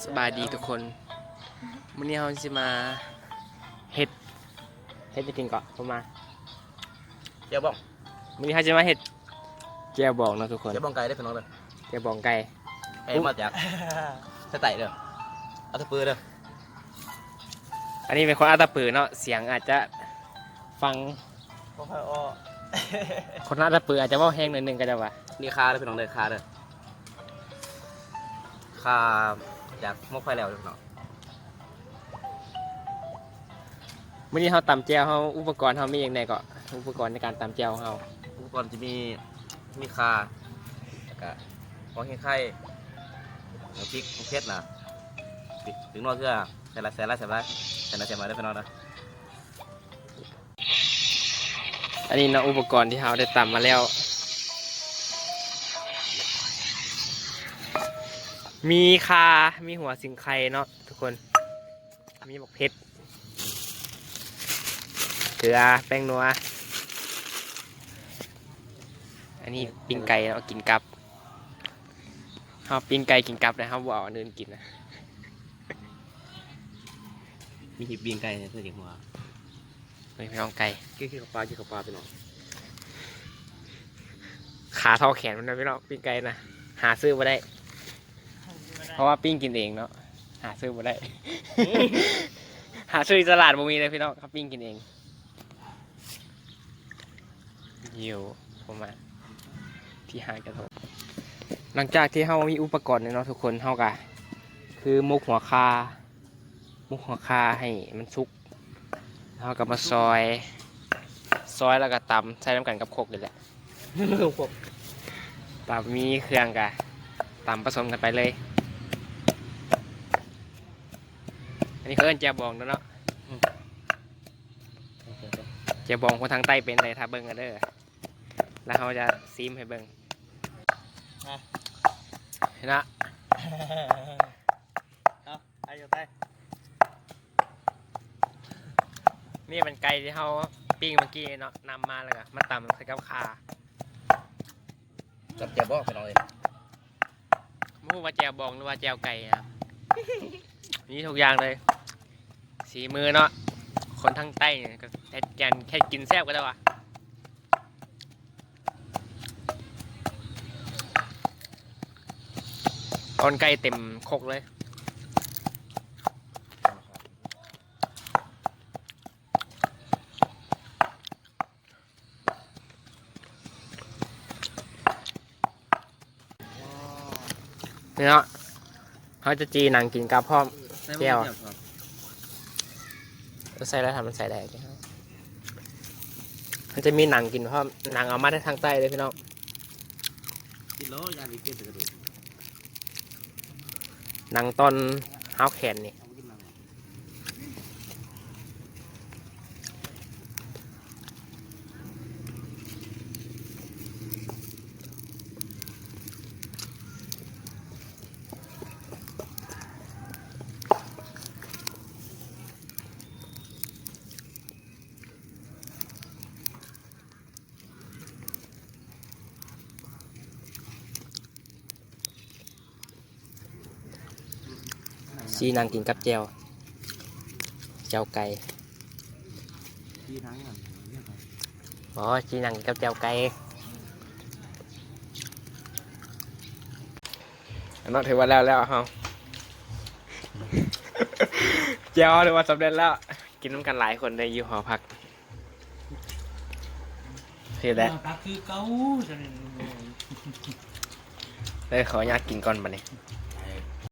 สบายดีทุกคนวันนี้เราจะมาเห็ดจะกินก่อนผมมา เจ้าบ้อง วันนี้เราจะมาเห็ดแจ่วบองนะทุกคน เจ้าบ้องไก่ได้เป็นน้องเลย แจ่วบองไก่ ไก่มาจากสไต่เด้อเอาตะปือเด้อ อันนี้เป็นคนอัตตปือเนาะเสียงอาจจะฟัง พ่อพ่ออ้อ คนอัตตปืออาจจะว่าแห้งหน่อยนึงก็จะว่า นี่คาได้เป็นน้องเลยคาเด้อคาจากมกไฟแล้วเด้อพี่น้อง วันนี้เราตำแจ่วเราอุปกรณ์เรามีอย่างไรก็อุปกรณ์ในการตำแจ่วเรา อุปกรณ์จะมีคาแล้วก็หัวเห็ดไข่แล้วพริกมะเขือนะถึงนอกเกลือใส่ละได้เป็นน้องนะ อันนี้เนาะอุปกรณ์ที่เราได้ตำมาแล้ว มีคามีหัวสิงไข่เนาะทุกคนมีบักเพชรเกลือแป้งนัวอันนี้ปิ้งไก่เนาะกินกับเขาปิ้งไก่กินกับนะครับว่าเอาอันอื่นกินนะ มีหิบเบียงไก่เนี่ยเพื่อเด็กหัว ไม่ลองไก่ กินข้าวปลาเป็นน้อง ขาเท่าแขนมันนะพี่น้องปิ้งไก่นะหาซื้อมาได้ เพราะว่าปิ้งกินเองเนาะหาซื้อมาได้ หาซื้อตลาดบ่มีเลยพี่น้องเขาปิ้งกินเองอยู่ประมาณที่หากระทงหลังจากที่เรามีอุปกรณ์เนาะทุกคนเรากะคือมุกหัวคาให้มันสุกเราก็มาซอยแล้วก็ตำใส่น้ำกันกับโคกเลยแหละตำมีเครื่องกะตำผสมกันไปเลยอันนี้เขาเอิ้นแจ่วบองเนาะแจ่วบองคนทางใต้เป็นเลยถ้าเบิ่งกันเด้อแล้วเขาจะซีมให้เบิ่งเห็นนะ เอาไอ้อยู่ใต้ นี่มันไก่ที่เขาปิ้งเมื่อกี้เนาะนำมาแล้วก็มาตำใส่กับข่า จับเจ้าบ้องเป็นน้องเลย ไม่รู้ว่าแจ่วบองหรือว่าแจ่วไก่นะนี่ทุกอย่างเลยสีมือเนาะคนทางใต้เนี่ยก็แค่กินแซ่บก็ได้วะก้อนไก่เต็มครกเลยนี่เนาะเขาจะจีหนังกินกับพร้อมแก้วใส่แล้วทำมันใส่ได้มันจะมีหนังกินพร้อมหนังเอามาได้ทางใต้เลยพี่น้อง กินแล้วยาดีเกินไปกระดูก หนังตอนเท้าแขนนี่ซีหนังกินกับแจ่วไก่อ๋อซีหนังกินกับแจ่วไก่อันนั้นถือว่าแล้วเฮา แจ่วถือว่าสำเร็จแล้วกินน้ำกันหลายคนได้อยู่หอพักเห็นแล้ว พักคือเก้า เลยขออนุญาตกินก่อนมาเนี่ย